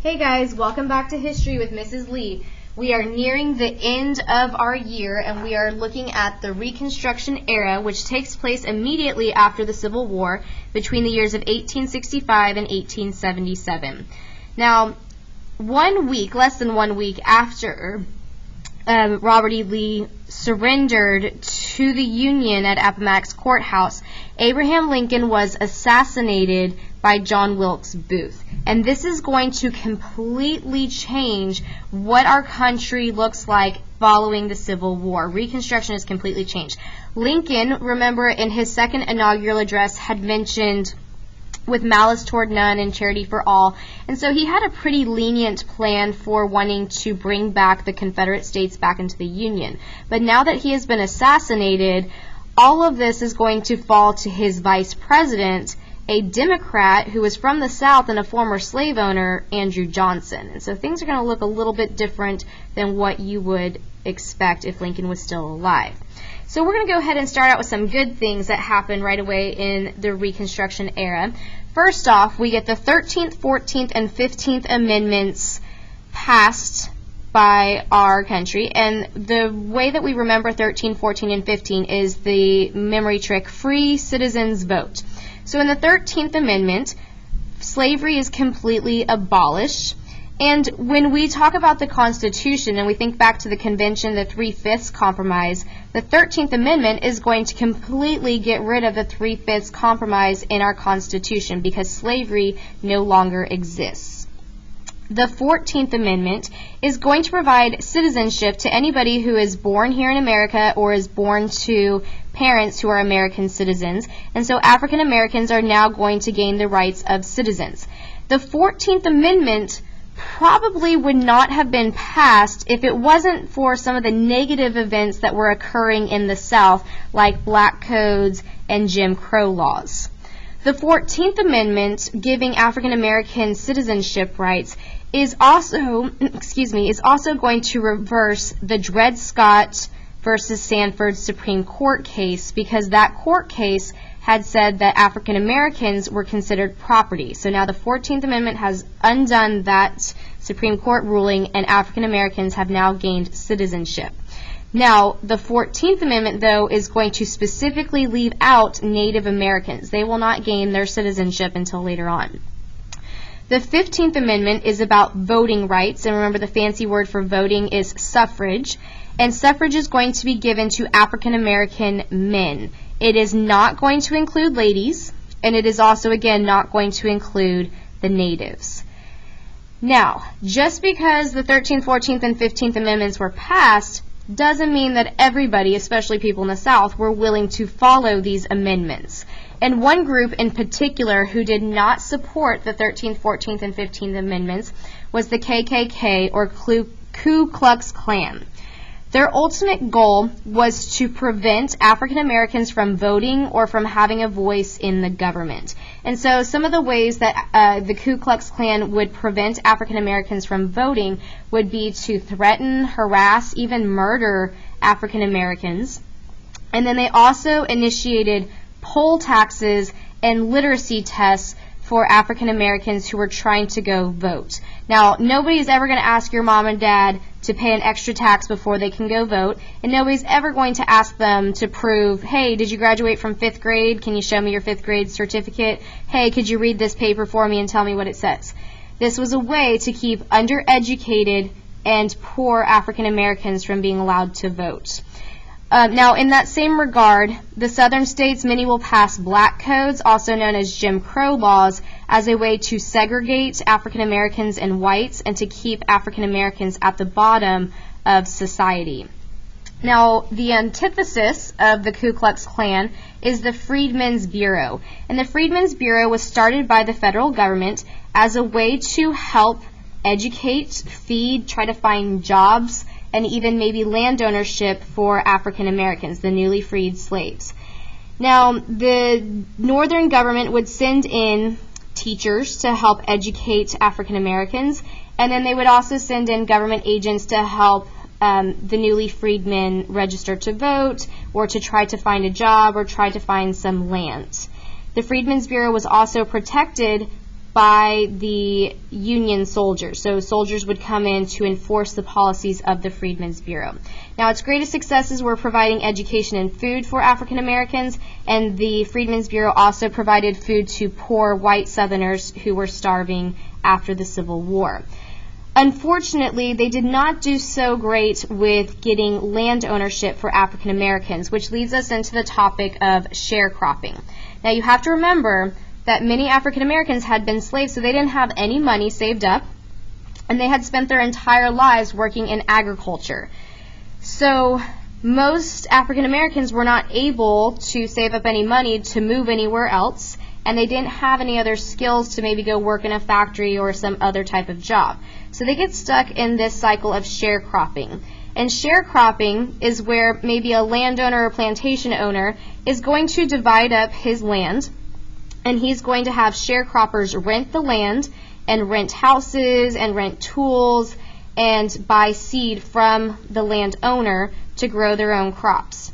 Hey guys, welcome back to History with Mrs. Lee. We are nearing the end of our year and we are looking at the Reconstruction era, which takes place immediately after the Civil War between the years of 1865 and 1877. Now, less than 1 week after Robert E. Lee surrendered to the Union at Appomattox Courthouse, Abraham Lincoln was assassinated by John Wilkes Booth. And this is going to completely change what our country looks like following the Civil War. Reconstruction has completely changed. Lincoln, remember, in his second inaugural address had mentioned with malice toward none and charity for all. And so he had a pretty lenient plan for wanting to bring back the Confederate States back into the Union. But now that he has been assassinated, all of this is going to fall to his vice president, a Democrat who was from the South and a former slave owner, Andrew Johnson. And so things are going to look a little bit different than what you would expect if Lincoln was still alive. So we're going to go ahead and start out with some good things that happened right away in the Reconstruction era. First off, we get the 13th, 14th, and 15th Amendments passed by our country. And the way that we remember 13, 14, and 15 is the memory trick, free citizens vote. So in the 13th Amendment, slavery is completely abolished. And when we talk about the Constitution and we think back to the convention, the 3/5 compromise, the 13th Amendment is going to completely get rid of the 3/5 compromise in our Constitution because slavery no longer exists. The 14th Amendment is going to provide citizenship to anybody who is born here in America or is born to parents who are American citizens. And so African Americans are now going to gain the rights of citizens. The 14th Amendment probably would not have been passed if it wasn't for some of the negative events that were occurring in the South, like black codes and Jim Crow laws. The 14th Amendment, giving African American citizenship rights, is also going to reverse the Dred Scott versus Sanford Supreme Court case, because that court case had said that African Americans were considered property. So now the 14th Amendment has undone that Supreme Court ruling, and African Americans have now gained citizenship. Now, the 14th Amendment, though, is going to specifically leave out Native Americans. They will not gain their citizenship until later on. The 15th Amendment is about voting rights, and remember the fancy word for voting is suffrage, and suffrage is going to be given to African American men. It is not going to include ladies, and it is also, again, not going to include the natives. Now, just because the 13th, 14th, and 15th Amendments were passed doesn't mean that everybody, especially people in the South, were willing to follow these amendments. And one group in particular who did not support the 13th, 14th, and 15th Amendments was the KKK, or Ku Klux Klan. Their ultimate goal was to prevent African Americans from voting or from having a voice in the government. And so some of the ways that the Ku Klux Klan would prevent African Americans from voting would be to threaten, harass, even murder African Americans. And then they also initiated poll taxes and literacy tests for African Americans who were trying to go vote. Now, nobody's ever going to ask your mom and dad to pay an extra tax before they can go vote, and nobody's ever going to ask them to prove, hey, did you graduate from 5th grade? Can you show me your 5th grade certificate? Hey, could you read this paper for me and tell me what it says? This was a way to keep undereducated and poor African Americans from being allowed to vote. Now, in that same regard, the southern states, many will pass black codes, also known as Jim Crow laws, as a way to segregate African Americans and whites and to keep African Americans at the bottom of society. Now, the antithesis of the Ku Klux Klan is the Freedmen's Bureau. And the Freedmen's Bureau was started by the federal government as a way to help educate, feed, try to find jobs, and even maybe land ownership for African Americans, the newly freed slaves. Now, the northern government would send in teachers to help educate African Americans, and then they would also send in government agents to help the newly freed men register to vote or to try to find a job or try to find some land. The Freedmen's Bureau was also protected by the Union soldiers. So soldiers would come in to enforce the policies of the Freedmen's Bureau. Now, its greatest successes were providing education and food for African Americans, and the Freedmen's Bureau also provided food to poor white Southerners who were starving after the Civil War. Unfortunately, they did not do so great with getting land ownership for African Americans, which leads us into the topic of sharecropping. Now, you have to remember that many African Americans had been slaves, so they didn't have any money saved up, and they had spent their entire lives working in agriculture. So most African Americans were not able to save up any money to move anywhere else, and they didn't have any other skills to maybe go work in a factory or some other type of job. So they get stuck in this cycle of sharecropping. And sharecropping is where maybe a landowner or plantation owner is going to divide up his land, and he's going to have sharecroppers rent the land and rent houses and rent tools and buy seed from the landowner to grow their own crops.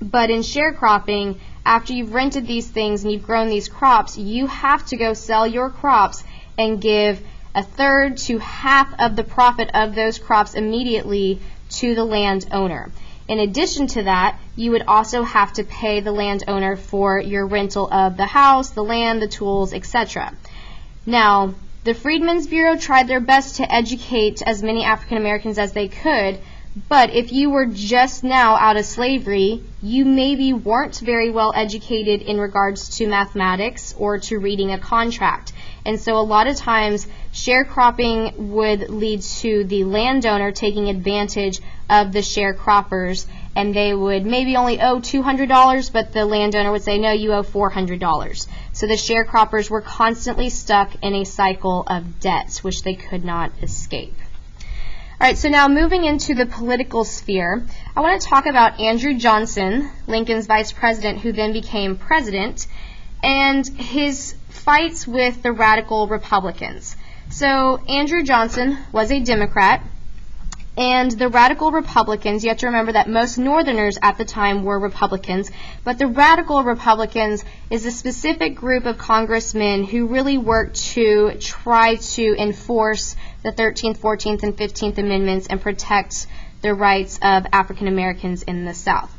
But in sharecropping, after you've rented these things and you've grown these crops, you have to go sell your crops and give a third to half of the profit of those crops immediately to the landowner. In addition to that, you would also have to pay the landowner for your rental of the house, the land, the tools, etc. Now, the Freedmen's Bureau tried their best to educate as many African Americans as they could, but if you were just now out of slavery, you maybe weren't very well educated in regards to mathematics or to reading a contract. And so a lot of times sharecropping would lead to the landowner taking advantage of the sharecroppers, and they would maybe only owe $200, but the landowner would say, no, you owe $400. So the sharecroppers were constantly stuck in a cycle of debts, which they could not escape. All right, so now moving into the political sphere, I want to talk about Andrew Johnson, Lincoln's vice president, who then became president, and his fights with the radical Republicans. So Andrew Johnson was a Democrat, and the radical Republicans, you have to remember that most Northerners at the time were Republicans, but the radical Republicans is a specific group of congressmen who really worked to try to enforce the 13th, 14th, and 15th Amendments and protect the rights of African Americans in the South.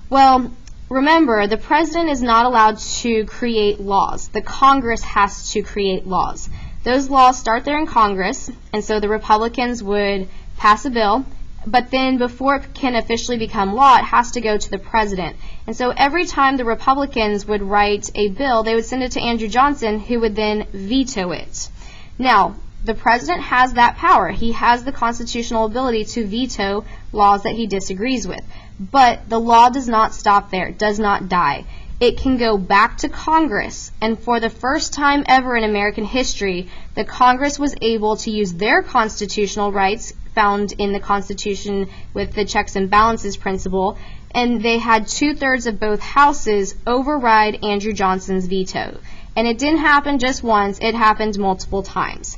Well, remember, the president is not allowed to create laws. The Congress has to create laws. Those laws start there in Congress, and so the Republicans would pass a bill, but then before it can officially become law, it has to go to the president. And so every time the Republicans would write a bill, they would send it to Andrew Johnson, who would then veto it. Now, the president has that power. He has the constitutional ability to veto laws that he disagrees with. But the law does not stop there. It does not die. It can go back to Congress, and for the first time ever in American history, the Congress was able to use their constitutional rights found in the Constitution with the checks and balances principle, and they had 2/3 of both houses override Andrew Johnson's veto. And it didn't happen just once, it happened multiple times.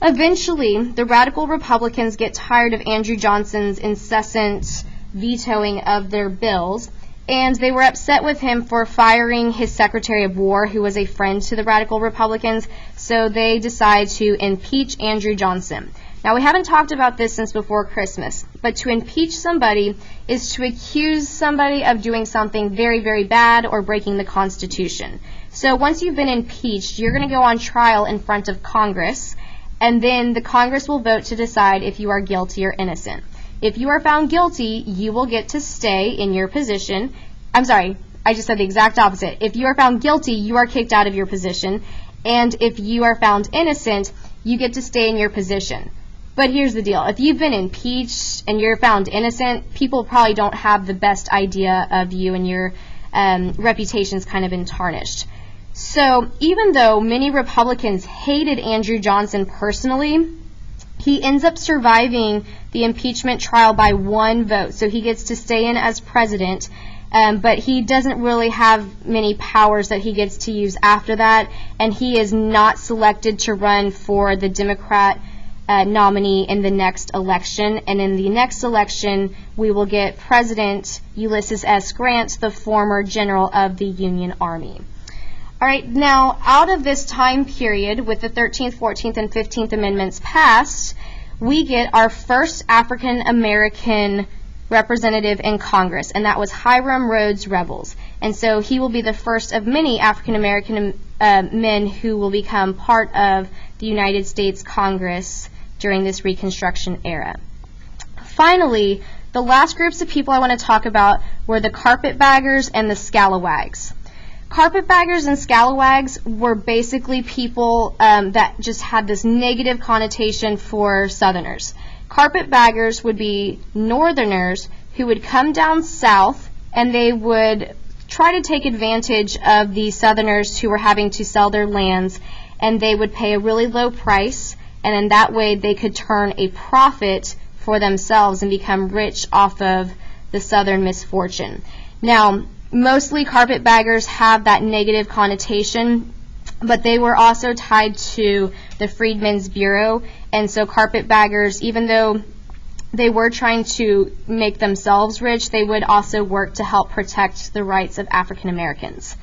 Eventually, the radical Republicans get tired of Andrew Johnson's incessant vetoing of their bills, and they were upset with him for firing his Secretary of War, who was a friend to the radical Republicans, so they decide to impeach Andrew Johnson. Now, we haven't talked about this since before Christmas, but to impeach somebody is to accuse somebody of doing something very, very bad or breaking the Constitution. So once you've been impeached, you're going to go on trial in front of Congress, and then the Congress will vote to decide if you are guilty or innocent. If you are found guilty, you will get to stay in your position. I'm sorry, I just said the exact opposite. If you are found guilty, you are kicked out of your position, and if you are found innocent, you get to stay in your position. But here's the deal. If you've been impeached and you're found innocent, people probably don't have the best idea of you, and your reputation's kind of been tarnished. So even though many Republicans hated Andrew Johnson personally, he ends up surviving the impeachment trial by one vote. So he gets to stay in as president, but he doesn't really have many powers that he gets to use after that, and he is not selected to run for the Democrat nominee in the next election. And in the next election, we will get President Ulysses S. Grant, the former general of the Union Army. All right, now out of this time period with the 13th, 14th, and 15th Amendments passed, we get our first African American representative in Congress, and that was Hiram Rhodes Rebels. And so he will be the first of many African American men who will become part of the United States Congress during this Reconstruction era. Finally, the last groups of people I want to talk about were the Carpetbaggers and the Scalawags. Carpetbaggers and scalawags were basically people that just had this negative connotation for Southerners. Carpetbaggers would be Northerners who would come down south, and they would try to take advantage of the Southerners who were having to sell their lands, and they would pay a really low price, and in that way they could turn a profit for themselves and become rich off of the Southern misfortune. Now, mostly carpetbaggers have that negative connotation, but they were also tied to the Freedmen's Bureau, and so carpetbaggers, even though they were trying to make themselves rich, they would also work to help protect the rights of African Americans.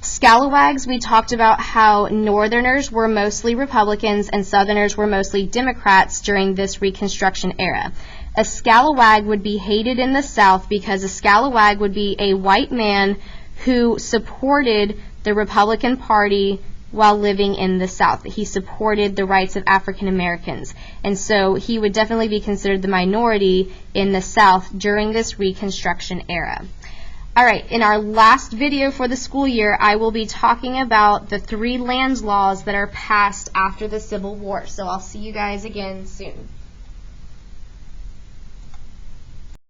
Scalawags, we talked about how Northerners were mostly Republicans and Southerners were mostly Democrats during this Reconstruction era. A scalawag would be hated in the South because a scalawag would be a white man who supported the Republican Party while living in the South. He supported the rights of African Americans, and so he would definitely be considered the minority in the South during this Reconstruction era. All right, in our last video for the school year, I will be talking about the 3 land laws that are passed after the Civil War. So I'll see you guys again soon.